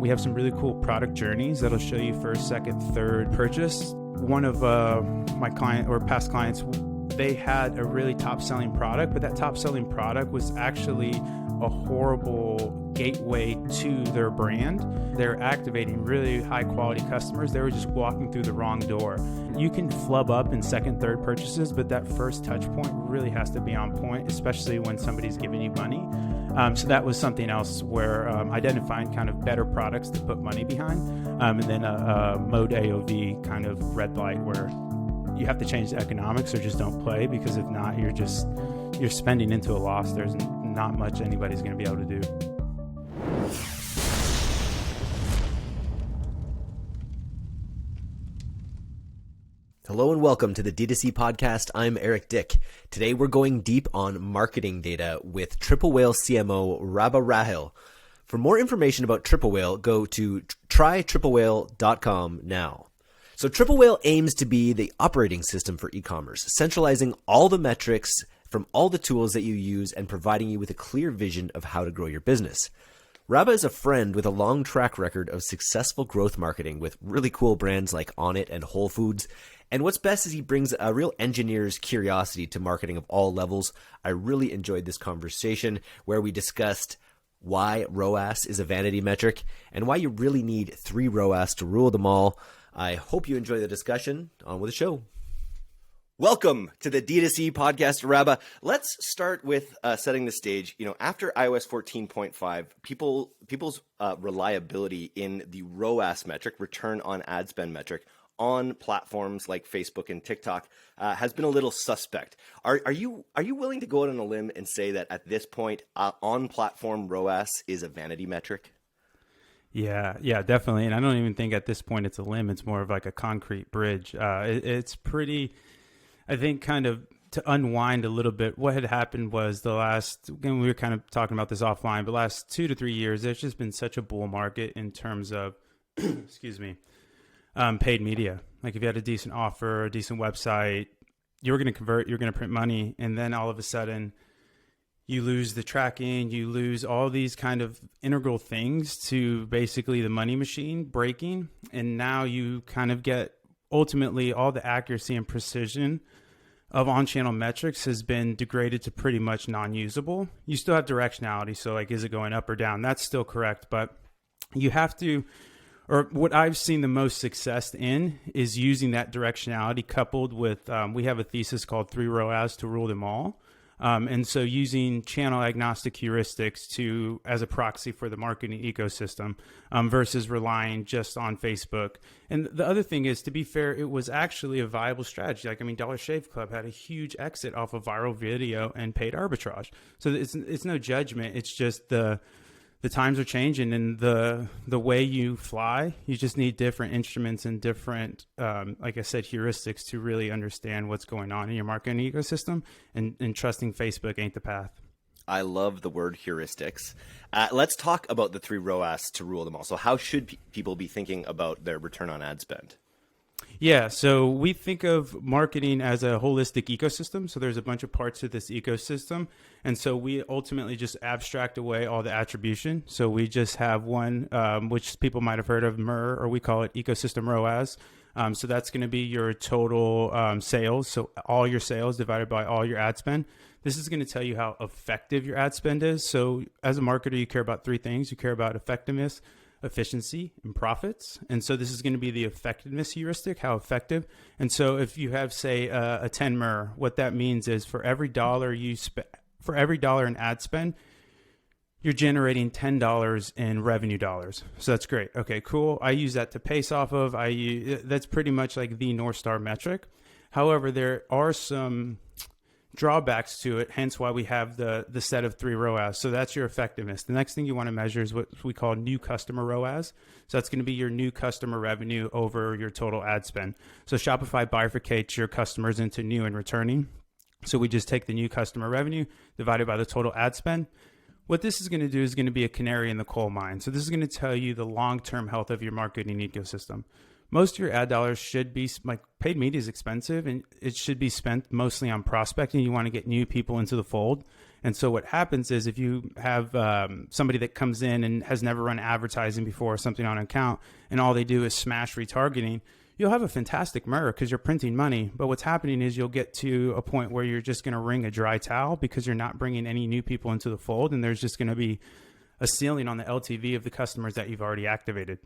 We have some really cool product journeys that'll show you first, second, third purchase. One of my client or past clients, they had a really top selling product, but that top selling product was actually a horrible gateway to their brand. They're activating really high quality customers. They were just walking through the wrong door. You can flub up in second, third purchases, but that first touch point really has to be on point, especially when somebody's giving you money. So that was something else where identifying kind of better products to put money behind. And then a mode AOV kind of red light where you have to change the economics or just don't play, because if not, you're spending into a loss. There's not much anybody's going to be able to do. Hello and welcome to the DTC Podcast. I'm Eric Dyck. Today we're going deep on marketing data with Triple Whale CMO Rabah Rahil. For more information about Triple Whale, go to trytriplewhale.com now. So Triple Whale aims to be the operating system for e-commerce, centralizing all the metrics from all the tools that you use and providing you with a clear vision of how to grow your business. Rabah is a friend with a long track record of successful growth marketing with really cool brands like Onnit and Whole Foods. And what's best is he brings a real engineer's curiosity to marketing of all levels. I really enjoyed this conversation where we discussed why ROAS is a vanity metric and why you really need 3 ROAS to rule them all. I hope you enjoy the discussion. On with the show. Welcome to the DTC Podcast, Rabah. Let's start with setting the stage. You know, after iOS 14.5, people's reliability in the ROAS metric, return on ad spend metric, on platforms like Facebook and TikTok has been a little suspect. Are you willing to go out on a limb and say that at this point, on platform ROAS is a vanity metric? Yeah, definitely. And I don't even think at this point it's a limb. It's more of like a concrete bridge. It's pretty, I think, kind of to unwind a little bit. What had happened was again, we were kind of talking about this offline, but last 2 to 3 years, there's just been such a bull market in terms of, paid media. Like if you had a decent offer, a decent website, you were going to convert, you're going to print money. And then all of a sudden you lose the tracking, you lose all these kind of integral things to basically the money machine breaking. And now you kind of get ultimately all the accuracy and precision of on-channel metrics has been degraded to pretty much non-usable. You still have directionality. So like, is it going up or down? That's still correct. But you have to, or what I've seen the most success in is using that directionality coupled with, we have a thesis called 3 ROAS to rule them all. And so using channel agnostic heuristics as a proxy for the marketing ecosystem versus relying just on Facebook. And the other thing is, to be fair, it was actually a viable strategy. Like, I mean, Dollar Shave Club had a huge exit off of viral video and paid arbitrage. So it's no judgment. It's just the times are changing, and the way you fly, you just need different instruments and different, like I said, heuristics to really understand what's going on in your marketing ecosystem, and trusting Facebook ain't the path. I love the word heuristics. Let's talk about the 3 ROAS to rule them all. So how should people be thinking about their return on ad spend? Yeah, so we think of marketing as a holistic ecosystem. So there's a bunch of parts of this ecosystem. And so we ultimately just abstract away all the attribution. So we just have one, which people might have heard of, MER, or we call it ecosystem ROAS. So that's going to be your total sales. So all your sales divided by all your ad spend. This is going to tell you how effective your ad spend is. So as a marketer, you care about 3 things. You care about effectiveness, efficiency, and profits. And so this is going to be the effectiveness heuristic, how effective. And so if you have, say, a 10 MER, what that means is for every dollar in ad spend, you're generating $10 in revenue dollars. So that's great. Okay, cool. I use that to pace off of. That's pretty much like the North Star metric. However, there are some drawbacks to it, hence why we have the set of 3 ROAS. So that's your effectiveness. The next thing you want to measure is what we call new customer ROAS. So that's going to be your new customer revenue over your total ad spend. So Shopify bifurcates your customers into new and returning. So we just take the new customer revenue divided by the total ad spend. What this is going to do is going to be a canary in the coal mine. So this is going to tell you the long-term health of your marketing ecosystem. Most of your ad dollars should be, like, paid media is expensive and it should be spent mostly on prospecting. You want to get new people into the fold. And so what happens is if you have somebody that comes in and has never run advertising before or something on an account, and all they do is smash retargeting, you'll have a fantastic MER because you're printing money. But what's happening is you'll get to a point where you're just going to wring a dry towel because you're not bringing any new people into the fold. And there's just going to be a ceiling on the LTV of the customers that you've already activated.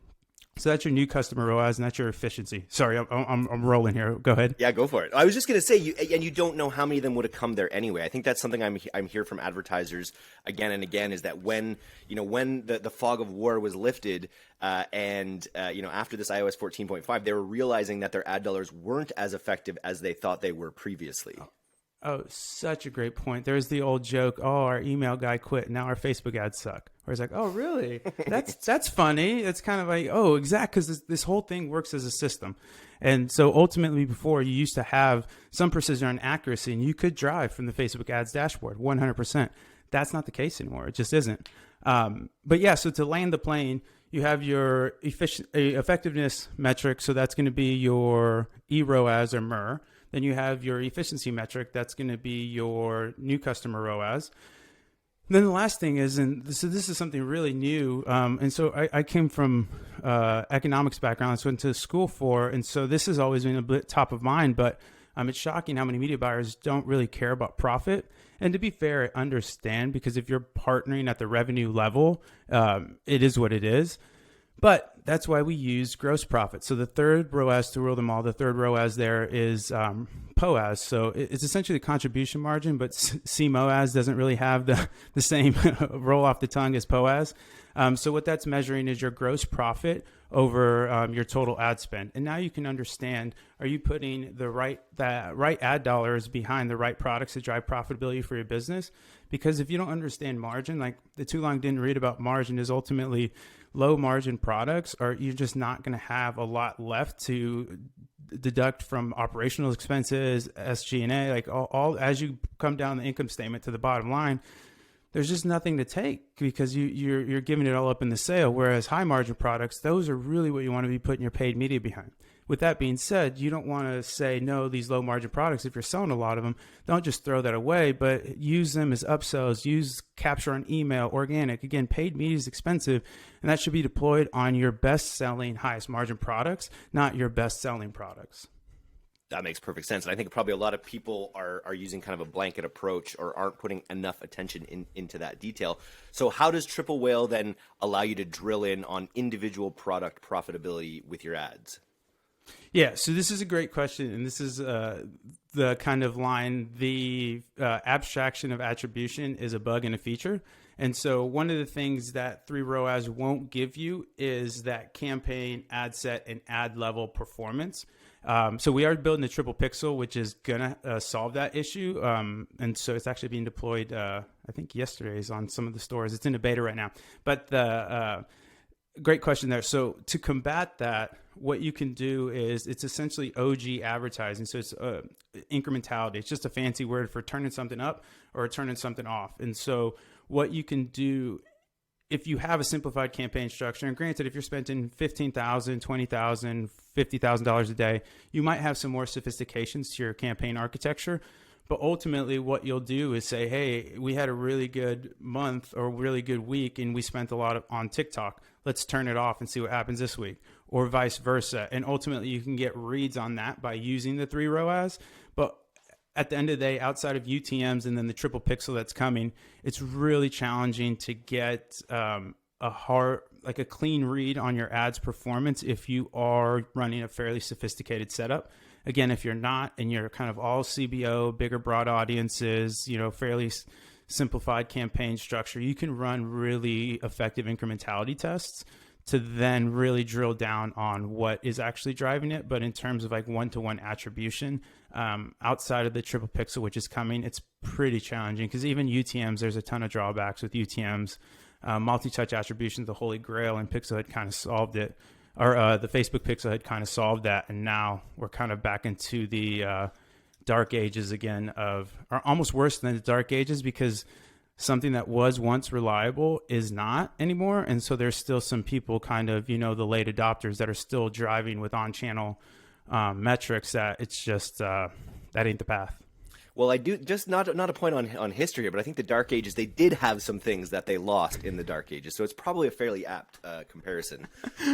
So that's your new customer ROAS, and that's your efficiency. Sorry, I'm rolling here. Go ahead. Yeah, go for it. I was just going to say, you don't know how many of them would have come there anyway. I think that's something I'm hear from advertisers again and again, is that when the fog of war was lifted, and after this iOS 14.5, they were realizing that their ad dollars weren't as effective as they thought they were previously. Oh, such a great point. There's the old joke, oh, our email guy quit, now our Facebook ads suck. Or it's like, oh, really? That's funny. It's kind of like, oh, exactly, because this whole thing works as a system. And so ultimately before, you used to have some precision and accuracy, and you could drive from the Facebook ads dashboard 100%. That's not the case anymore. It just isn't. But yeah, so to land the plane, you have your effectiveness metric. So that's going to be your eROAS or MER. Then you have your efficiency metric. That's going to be your new customer ROAS. Then the last thing is, and this is something really new. And so I came from economics background. That's what I went to school for. And so this has always been a bit top of mind, but it's shocking how many media buyers don't really care about profit. And to be fair, I understand, because if you're partnering at the revenue level, it is what it is. But that's why we use gross profit. So the third ROAS, to rule them all, the third ROAS there is POAS. So it's essentially the contribution margin, but CMOAS doesn't really have the same roll off the tongue as POAS. So what that's measuring is your gross profit over your total ad spend. And now you can understand, are you putting the right ad dollars behind the right products to drive profitability for your business? Because if you don't understand margin, like the too long didn't read about margin, is ultimately low margin products, or you're just not going to have a lot left to deduct from operational expenses, SG&A, like all as you come down the income statement to the bottom line. There's just nothing to take because you're giving it all up in the sale. Whereas high margin products, those are really what you want to be putting your paid media behind. With that being said, you don't want to say no, these low margin products, if you're selling a lot of them, don't just throw that away, but use them as upsells, use capture on email, organic. Again, paid media is expensive, and that should be deployed on your best selling, highest margin products, not your best selling products. That makes perfect sense. And I think probably a lot of people are using kind of a blanket approach or aren't putting enough attention into that detail. So how does Triple Whale then allow you to drill in on individual product profitability with your ads? Yeah, so this is a great question, and this is the kind of line, the abstraction of attribution is a bug and a feature. And so one of the things that 3 ROAS won't give you is that campaign, ad set, and ad level performance. So we are building the triple pixel, which is going to solve that issue. And so it's actually being deployed, I think yesterday is on some of the stores. It's in a beta right now. But the great question there. So to combat that, what you can do is it's essentially OG advertising. So it's incrementality. It's just a fancy word for turning something up or turning something off. And so what you can do if you have a simplified campaign structure, and granted, if you're spending $15,000, $20,000, $50,000 a day, you might have some more sophistications to your campaign architecture. But ultimately, what you'll do is say, hey, we had a really good month or really good week, and we spent a lot on TikTok. Let's turn it off and see what happens this week, or vice versa. And ultimately, you can get reads on that by using the 3 ROAS. But at the end of the day, outside of UTMs and then the triple pixel that's coming, it's really challenging to get a clean read on your ads performance if you are running a fairly sophisticated setup. Again, if you're not, and you're kind of all CBO, bigger, broad audiences, fairly simplified campaign structure, you can run really effective incrementality tests to then really drill down on what is actually driving it. But in terms of like one-to-one attribution, outside of the triple pixel, which is coming, it's pretty challenging because even UTMs, there's a ton of drawbacks with UTMs. Multi-touch attribution is the holy grail, and Pixel had kind of solved it. Or the Facebook pixel had kind of solved that, and now we're kind of back into the dark ages again or almost worse than the dark ages, because something that was once reliable is not anymore. And so there's still some people kind of, the late adopters that are still driving with on-channel metrics that it's just, that ain't the path. Well, I do just not a point on history here, but I think the Dark Ages, they did have some things that they lost in the Dark Ages, so it's probably a fairly apt comparison.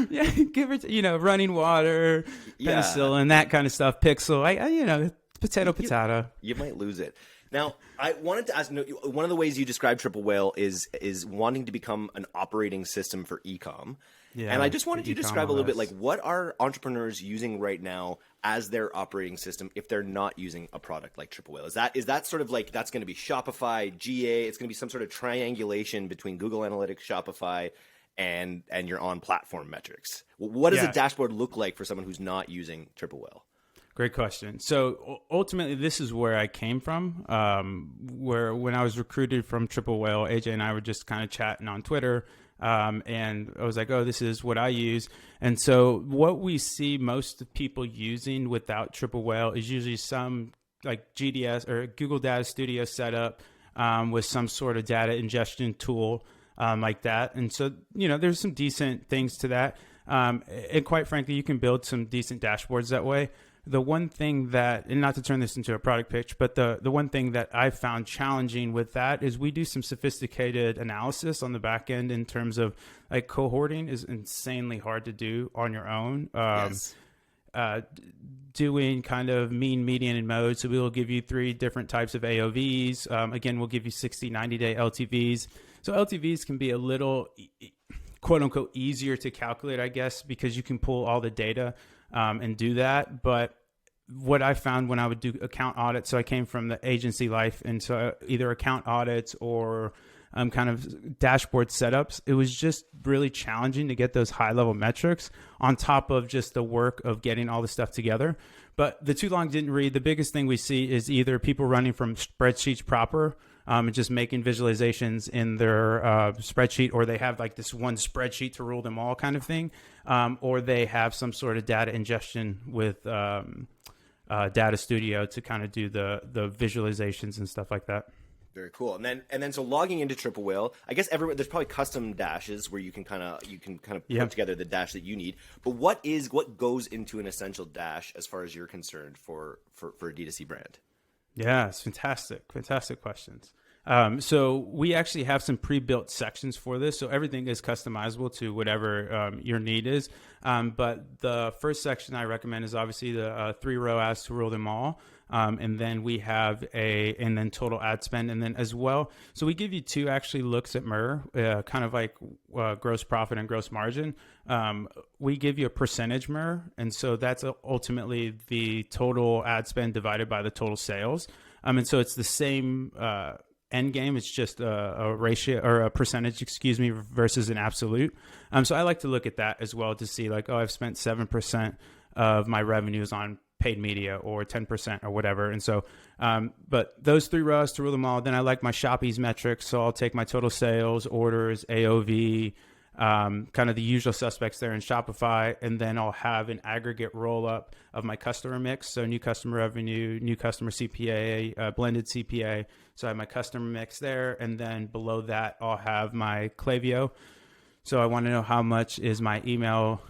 Yeah, give it, running water, penicillin, that kind of stuff. Pixel, potato. You might lose it. Now, I wanted to ask, one of the ways you describe Triple Whale is wanting to become an operating system for e-com. Yeah, and I just wanted you to describe a little bit, like, what are entrepreneurs using right now as their operating system if they're not using a product like Triple Whale? Is that sort of like, that's going to be Shopify, GA, it's going to be some sort of triangulation between Google Analytics, Shopify, and your on-platform metrics? What does a dashboard look like for someone who's not using Triple Whale? Great question. So ultimately, this is where I came from, where when I was recruited from Triple Whale, AJ and I were just kind of chatting on Twitter. And I was like, oh, this is what I use. And so what we see most of people using without Triple Whale is usually some like GDS or Google Data Studio setup with some sort of data ingestion tool like that. And so, there's some decent things to that. And quite frankly, you can build some decent dashboards that way. The one thing that, and not to turn this into a product pitch, but the one thing that I found challenging with that is we do some sophisticated analysis on the back end in terms of like cohorting is insanely hard to do on your own. Yes. Doing kind of mean, median, and mode. So we will give you 3 different types of AOVs. Again, we'll give you 60, 90-day LTVs. So LTVs can be a little, quote unquote, easier to calculate, I guess, because you can pull all the data and do that. But what I found when I would do account audits, so I came from the agency life, and so either account audits or kind of dashboard setups, it was just really challenging to get those high level metrics on top of just the work of getting all the stuff together. But the too long didn't read. The biggest thing we see is either people running from spreadsheets proper and just making visualizations in their spreadsheet, or they have like this one spreadsheet to rule them all kind of thing, or they have some sort of data ingestion with Data Studio to kind of do the visualizations and stuff like that. Very cool. And then so logging into Triple Whale, I guess there's probably custom dashes where you can kind of put together the dash that you need. But what goes into an essential dash as far as you're concerned for a D2C brand? Yeah, it's fantastic questions. So we actually have some pre-built sections for this. So everything is customizable to whatever your need is. But the first section I recommend is obviously the 3 ROAS to rule them all. And then we have and then total ad spend. And then as well, so we give you 2 actually looks at MER, kind of like gross profit and gross margin. We give you a percentage MER. And so that's ultimately the total ad spend divided by the total sales. And so it's the same end game. It's just a ratio or a percentage, versus an absolute. So I like to look at that as well to see like, oh, I've spent 7% of my revenues on paid media or 10% or whatever. And so, but those 3 rows to rule them all. Then I like my Shoppies metrics. So I'll take my total sales, orders, AOV, kind of the usual suspects there in Shopify. And then I'll have an aggregate roll up of my customer mix. So new customer revenue, new customer CPA, blended CPA. So I have my customer mix there. And then below that, I'll have my Klaviyo. So I want to know how much is my email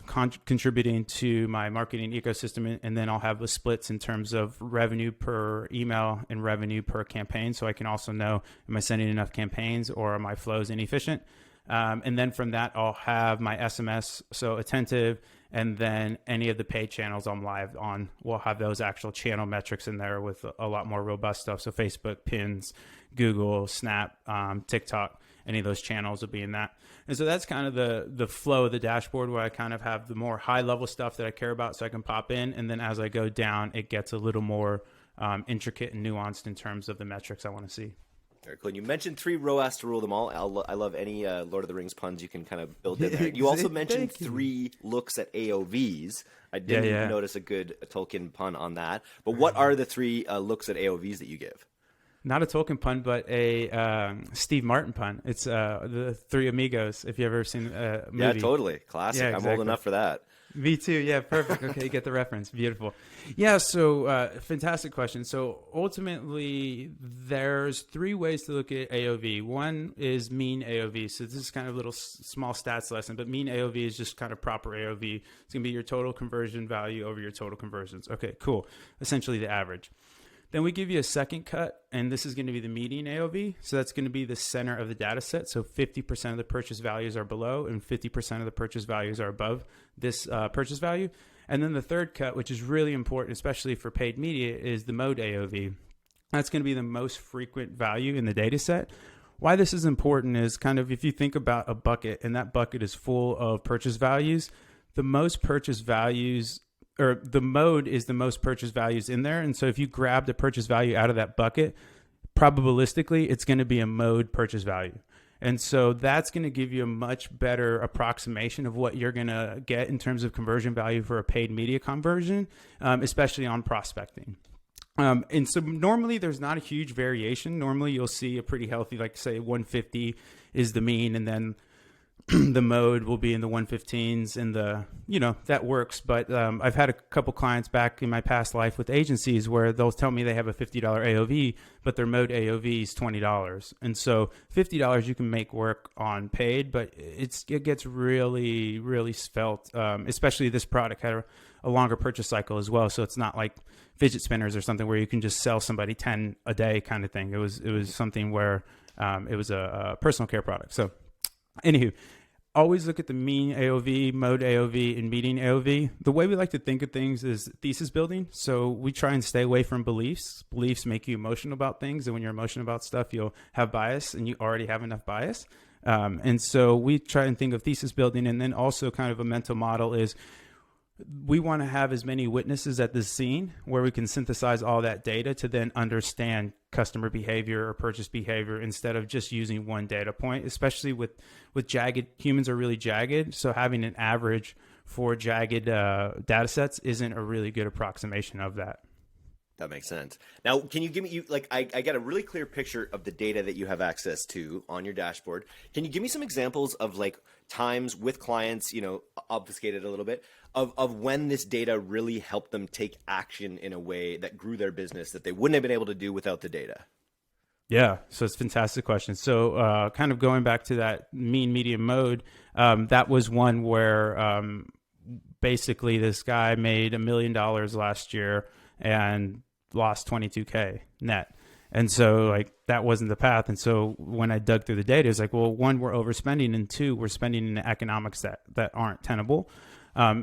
contributing to my marketing ecosystem. And then I'll have the splits in terms of revenue per email and revenue per campaign. So I can also know, am I sending enough campaigns or are my flows inefficient? And then from that, I'll have my SMS, so attentive, and then any of the paid channels I'm live on, we'll have those actual channel metrics in there with a lot more robust stuff. So Facebook, Pins, Google, Snap, TikTok, any of those channels will be in that. And so that's kind of the flow of the dashboard where I kind of have the more high level stuff that I care about so I can pop in. And then as I go down, it gets a little more intricate and nuanced in terms of the metrics I want to see. Very cool. And you mentioned 3 ROAS to rule them all. I love any Lord of the Rings puns you can kind of build in there. You also mentioned 3 looks at AOVs. I didn't notice a good Tolkien pun on that. But what are the 3 looks at AOVs that you give? Not a Tolkien pun, but a Steve Martin pun. It's the 3 Amigos, if you've ever seen a movie. Yeah, totally. Classic. Yeah, exactly. I'm old enough for that. Me too. Yeah, perfect. Okay, you get the reference. Beautiful. Yeah, so fantastic question. So ultimately, there's 3 ways to look at AOV. One is mean AOV. So this is kind of a little small stats lesson, but mean AOV is just kind of proper AOV. It's going to be your total conversion value over your total conversions. Okay, cool. Essentially the average. Then we give you a second cut, and this is going to be the median AOV. So that's going to be the center of the data set. So 50% of the purchase values are below and 50% of the purchase values are above this purchase value. And then the third cut, which is really important, especially for paid media, is the mode AOV. That's going to be the most frequent value in the data set. Why this is important is kind of if you think about a bucket and that bucket is full of purchase values, the most purchase values or the mode is the most purchase values in there. And so if you grab the purchase value out of that bucket, probabilistically, it's going to be a mode purchase value. And so that's going to give you a much better approximation of what you're going to get in terms of conversion value for a paid media conversion, especially on prospecting. And so normally there's not a huge variation. Normally you'll see a pretty healthy, like say 150 is the mean, and then the mode will be in the 115s and that works. But I've had a couple clients back in my past life with agencies where they'll tell me they have a $50 AOV, but their mode AOV is $20. And so $50 you can make work on paid, but it gets really, really felt, especially this product had a longer purchase cycle as well. So it's not like fidget spinners or something where you can just sell somebody 10 a day kind of thing. It was something where it was a personal care product. So anywho, always look at the mean AOV, mode AOV, and median AOV. The way we like to think of things is thesis building. So we try and stay away from beliefs. Beliefs make you emotional about things. And when you're emotional about stuff, you'll have bias, and you already have enough bias. And so we try and think of thesis building. And then also kind of a mental model is we want to have as many witnesses at the scene where we can synthesize all that data to then understand customer behavior or purchase behavior instead of just using one data point, especially with jagged. Humans are really jagged. So having an average for jagged data sets isn't a really good approximation of that. That makes sense. Now, can you give me, I got a really clear picture of the data that you have access to on your dashboard. Can you give me some examples of like times with clients, obfuscated a little bit, of when this data really helped them take action in a way that grew their business that they wouldn't have been able to do without the data? Yeah, so it's a fantastic question. So kind of going back to that mean median mode, that was one where basically this guy made $1 million last year and lost 22K net. And so like that wasn't the path. And so when I dug through the data, it's like, well, one, we're overspending, and two, we're spending in economics that aren't tenable.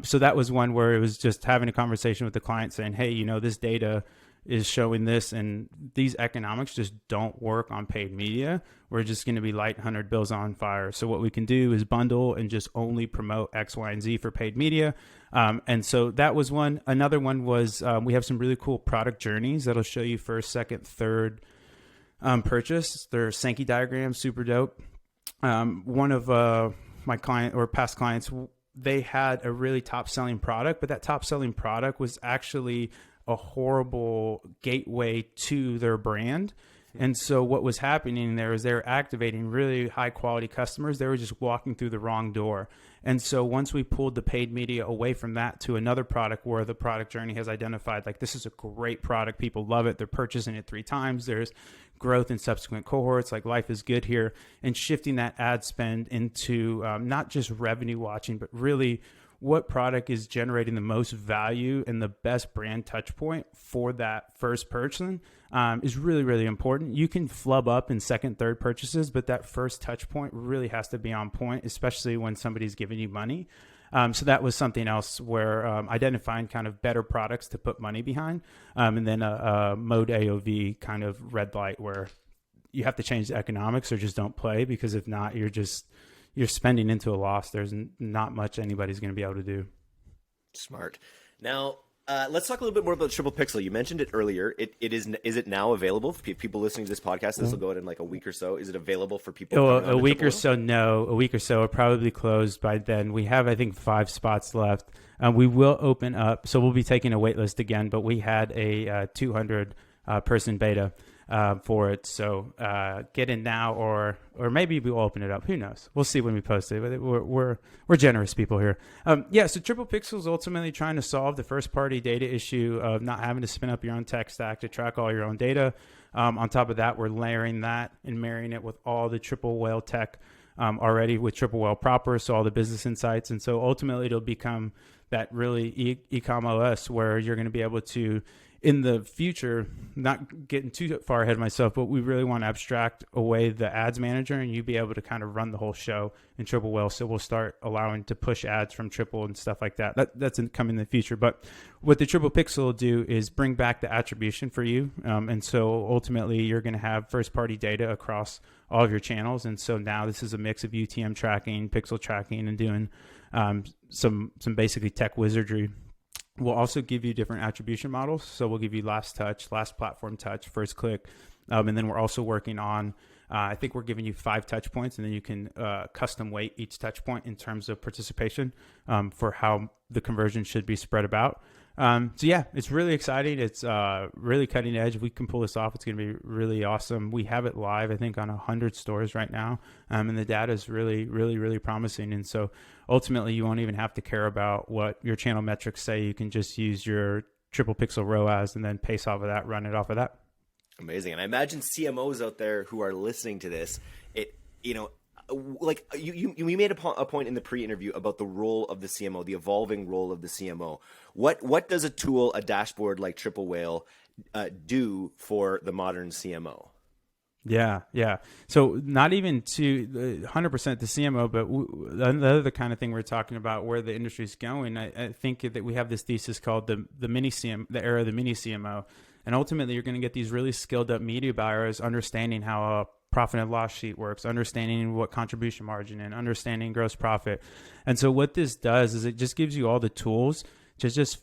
So that was one where it was just having a conversation with the client saying, hey, this data is showing this, and these economics just don't work on paid media. We're just going to be light 100 bills on fire. So what we can do is bundle and just only promote X, Y, and Z for paid media. And so that was one. Another one was we have some really cool product journeys that'll show you first, second, third purchase. They're Sankey diagrams, super dope. One of my client or past clients, they had a really top selling product, but that top selling product was actually a horrible gateway to their brand. And so what was happening there is they were activating really high quality customers. They were just walking through the wrong door. And so once we pulled the paid media away from that to another product where the product journey has identified, like, this is a great product. People love it. They're purchasing it 3 times. There's growth in subsequent cohorts. Like, life is good here. And shifting that ad spend into not just revenue watching, but really what product is generating the most value and the best brand touch point for that first person is really, really important. You can flub up in second, third purchases, but that first touch point really has to be on point, especially when somebody's giving you money. So that was something else where identifying kind of better products to put money behind. And then a mode AOV kind of red light where you have to change the economics or just don't play, because if not, you're spending into a loss. There's not much anybody's going to be able to do. Smart. Now, let's talk a little bit more about Triple Pixel. You mentioned it earlier. Is it now available for people listening to this podcast? This will go out in like a week or so. Is it available for people? A week or so, no. A week or so. It'll probably close by then. We have, I think, 5 spots left. We will open up. So we'll be taking a wait list again, but we had a 200 person beta for it. So get in now, or maybe we'll open it up. Who knows? We'll see when we post it. But we're generous people here. So Triple Pixel is ultimately trying to solve the first party data issue of not having to spin up your own tech stack to track all your own data. On top of that, we're layering that and marrying it with all the triple whale tech already with Triple Whale proper, so all the business insights. And so ultimately it'll become that really e-com OS where you're going to be able to, in the future, not getting too far ahead of myself, but we really want to abstract away the ads manager and you be able to kind of run the whole show in Triple Whale. So we'll start allowing to push ads from Triple and stuff like that. That's coming in the future. But what the Triple Pixel will do is bring back the attribution for you. And so ultimately you're going to have first party data across all of your channels. And so now this is a mix of UTM tracking, pixel tracking, and doing some basically tech wizardry. We'll also give you different attribution models. So we'll give you last touch, last platform touch, first click. And then we're also working on, I think we're giving you 5 touch points, and then you can custom weight each touch point in terms of participation for how the conversion should be spread about. So yeah, it's really exciting. It's really cutting edge. If we can pull this off, it's going to be really awesome. We have it live, I think, on 100 stores right now. And the data is really, really, really promising. And so ultimately, you won't even have to care about what your channel metrics say. You can just use your triple pixel ROAS and then pace off of that, run it off of that. Amazing. And I imagine CMOs out there who are listening to this, like you made a point in the pre-interview about the role of the CMO, the evolving role of the CMO. What does a tool, a dashboard like Triple Whale do for the modern CMO? Yeah. So not even to 100% the CMO, but the other kind of thing we're talking about where the industry is going. I think that we have this thesis called the mini CM, the era of the mini CMO, and ultimately you're going to get these really skilled up media buyers understanding how a profit and loss sheet works, understanding what contribution margin and understanding gross profit. And so what this does is it just gives you all the tools to just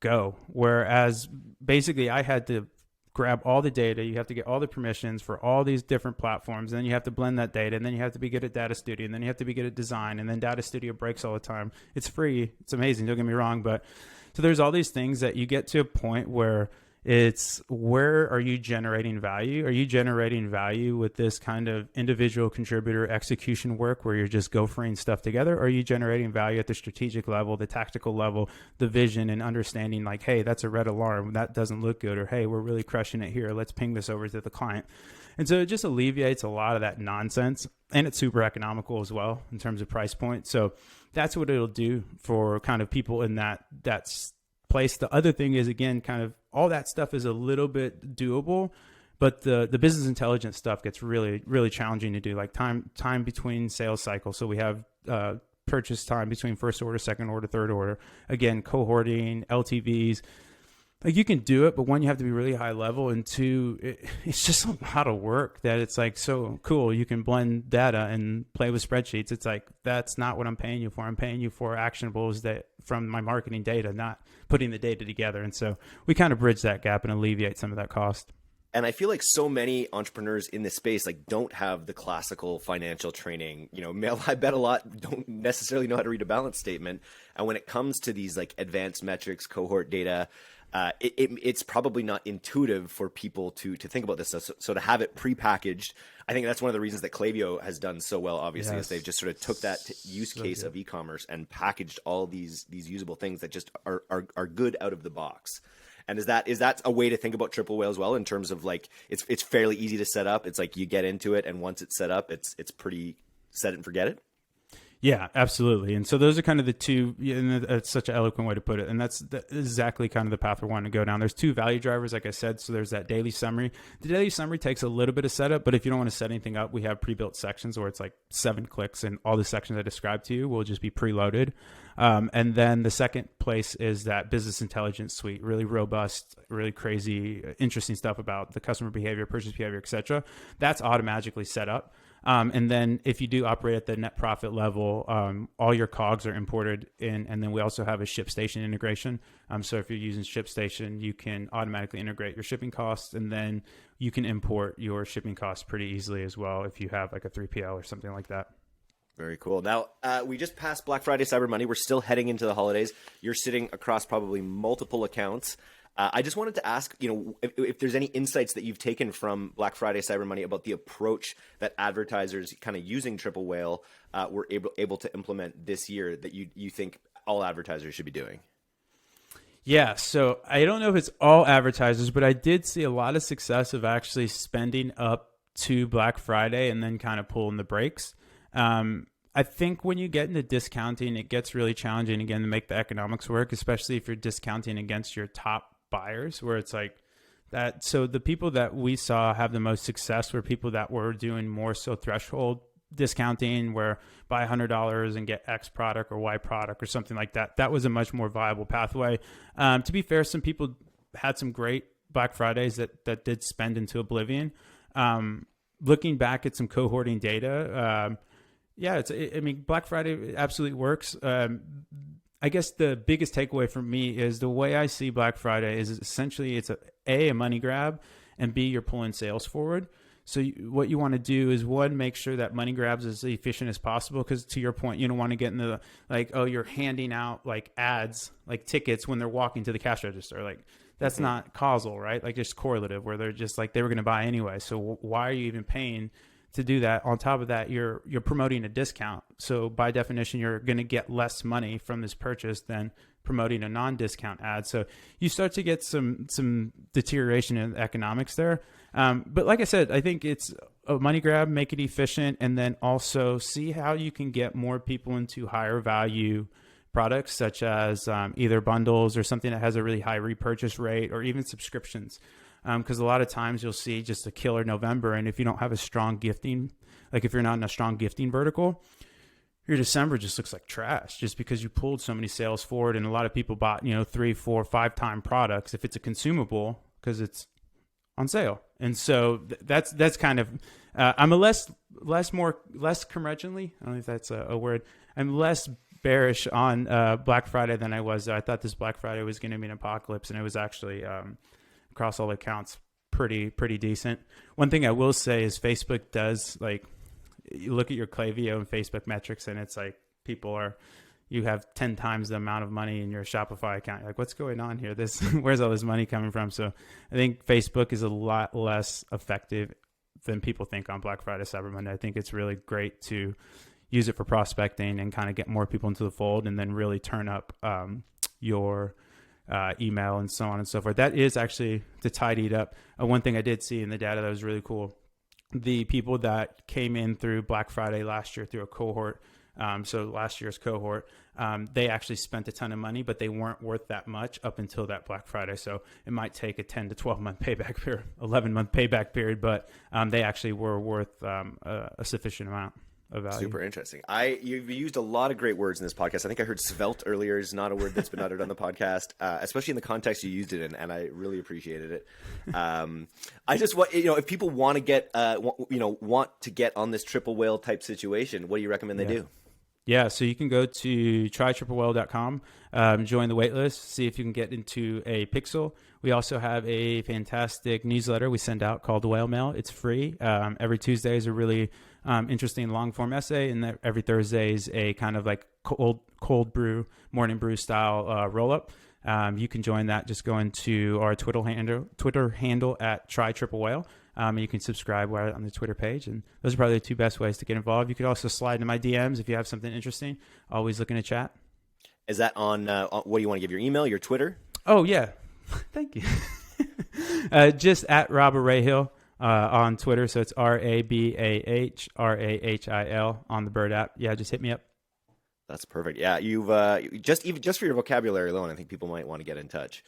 go. Whereas basically I had to grab all the data, you have to get all the permissions for all these different platforms, and then you have to blend that data, and then you have to be good at Data Studio, and then you have to be good at design, and then Data Studio breaks all the time. It's free, it's amazing, don't get me wrong, but so there's all these things that you get to a point where it's where are you generating value? Are you generating value with this kind of individual contributor execution work where you're just gophering stuff together? Or are you generating value at the strategic level, the tactical level, the vision and understanding like, hey, that's a red alarm. That doesn't look good. Or, hey, we're really crushing it here. Let's ping this over to the client. And so it just alleviates a lot of that nonsense. And it's super economical as well in terms of price point. So that's what it'll do for kind of people in that place. The other thing is, again, kind of all that stuff is a little bit doable, but the business intelligence stuff gets really, really challenging to do, like time between sales cycles. So we have purchase time between first order, second order, third order, again, cohorting, LTVs. Like you can do it, but one, you have to be really high level, and two, it's just a lot of work that it's like so cool. You can blend data and play with spreadsheets. It's like, that's not what I'm paying you for. I'm paying you for actionables that from my marketing data, not putting the data together. And so we kind of bridge that gap and alleviate some of that cost. And I feel like so many entrepreneurs in this space like don't have the classical financial training. You know, I bet a lot don't necessarily know how to read a balance statement. And when it comes to these like advanced metrics, cohort data, it's probably not intuitive for people to think about this. So to have it prepackaged, I think that's one of the reasons that Klaviyo has done so well, obviously, is they've just sort of took that use case of e-commerce and packaged all these usable things that just are good out of the box. And is that a way to think about Triple Whale as well, in terms of like it's fairly easy to set up? It's like you get into it, and once it's set up, it's pretty set it and forget it. Yeah, absolutely. And so those are kind of the two, and that's such an eloquent way to put it. And that's exactly kind of the path we're wanting to go down. There's 2 value drivers, like I said. So there's that daily summary. The daily summary takes a little bit of setup, but if you don't want to set anything up, we have pre-built sections where it's like 7 clicks and all the sections I described to you will just be preloaded. And then the second place is that business intelligence suite, really robust, really crazy, interesting stuff about the customer behavior, purchase behavior, et cetera. That's automatically set up. And then if you do operate at the net profit level, all your COGS are imported in, and then we also have a ShipStation integration. So if you're using ShipStation, you can automatically integrate your shipping costs, and then you can import your shipping costs pretty easily as well if you have like a 3PL or something like that. Very cool. Now, we just passed Black Friday, Cyber Monday. We're still heading into the holidays. You're sitting across probably multiple accounts. I just wanted to ask, if there's any insights that you've taken from Black Friday, Cyber Monday about the approach that advertisers kind of using Triple Whale were able to implement this year that you think all advertisers should be doing. Yeah, so I don't know if it's all advertisers, but I did see a lot of success of actually spending up to Black Friday and then kind of pulling the brakes. I think when you get into discounting, it gets really challenging again to make the economics work, especially if you're discounting against your top buyers, where it's like that. So the people that we saw have the most success were people that were doing more so threshold discounting, where buy $100 and get X product or Y product or something like that. That was a much more viable pathway. To be fair, some people had some great Black Fridays that did spend into oblivion. Looking back at some cohorting data, I mean, Black Friday absolutely works. I guess the biggest takeaway for me is the way I see Black Friday is essentially it's a money grab, and B, you're pulling sales forward. So what you want to do is, one, make sure that money grabs is as efficient as possible. Because to your point, you don't want to get into you're handing out like ads, like tickets when they're walking to the cash register. Like that's not causal, right? Like just correlative, where they're just like they were going to buy anyway. So why are you even paying to do that? On top of that, you're promoting a discount. So by definition, you're going to get less money from this purchase than promoting a non-discount ad. So you start to get some deterioration in the economics there. But like I said, I think it's a money grab, make it efficient, and then also see how you can get more people into higher value products, such as either bundles or something that has a really high repurchase rate, or even subscriptions. Because a lot of times you'll see just a killer November, and if you don't have a strong gifting, like if you're not in a strong gifting vertical, your December just looks like trash, just because you pulled so many sales forward, and a lot of people bought 3, 4, 5 time products if it's a consumable because it's on sale. And so that's kind of I'm a less curmudgeonly, I don't know if that's a word. I'm less bearish on Black Friday than I was. I thought this Black Friday was going to be an apocalypse, and it was actually across all accounts pretty decent. One thing I will say is Facebook does, like, you look at your Klaviyo and Facebook metrics, and it's like you have 10 times the amount of money in your Shopify account. You're like, what's going on here? Where's all this money coming from? So I think Facebook is a lot less effective than people think on Black Friday, Cyber Monday. I think it's really great to use it for prospecting and kind of get more people into the fold, and then really turn up your email and so on and so forth. That is actually, to tidy it up, one thing I did see in the data that was really cool. The people that came in through Black Friday last year through a cohort, so last year's cohort, they actually spent a ton of money, but they weren't worth that much up until that Black Friday. So it might take a 10 to 12 month payback period, 11 month payback period, but they actually were worth a sufficient amount of value. Super interesting. You've used a lot of great words in this podcast. I think I heard svelte earlier is not a word that's been uttered on the podcast, especially in the context you used it in, and I really appreciated it. I just want, if people want to get, want to get on this triple whale type situation, what do you recommend they do? Yeah, so you can go to trytriplewhale.com, join the waitlist, see if you can get into a pixel. We also have a fantastic newsletter we send out called the Whale Mail. It's free. Every Tuesday is a really interesting long form essay, and every Thursday is a kind of like cold brew, morning brew style roll up. You can join that. Just go into our Twitter handle at trytriplewhale. And you can subscribe right on the Twitter page. And those are probably the two best ways to get involved. You could also slide into my DMs if you have something interesting. Always looking to chat. Is that on what do you want to give, your email, your Twitter? Oh, yeah. Thank you. Just at Rabah Rahil on Twitter. So it's RABAH on the Bird app. Yeah, just hit me up. That's perfect. Yeah, you've just for your vocabulary alone, I think people might want to get in touch.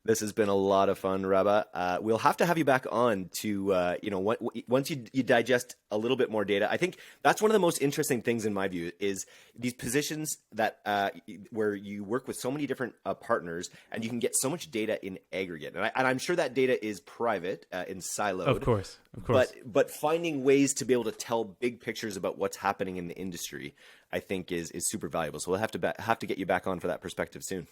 This has been a lot of fun, Rabah. We'll have to have you back on to, once you digest a little bit more data. I think that's one of the most interesting things in my view is these positions that where you work with so many different partners and you can get so much data in aggregate. And I'm sure that data is private and siloed. Of course. But finding ways to be able to tell big pictures about what's happening in the industry, I think is super valuable. So we'll have to get you back on for that perspective soon.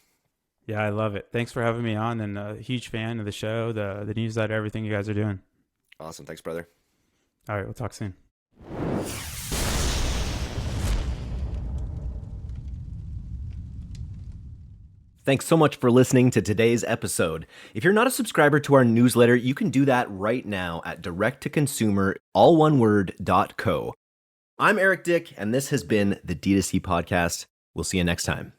Yeah, I love it. Thanks for having me on, and a huge fan of the show, the newsletter, everything you guys are doing. Awesome. Thanks, brother. All right, we'll talk soon. Thanks so much for listening to today's episode. If you're not a subscriber to our newsletter, you can do that right now at direct-to-consumer, all one word, .co. I'm Eric Dyck, and this has been the D2C Podcast. We'll see you next time.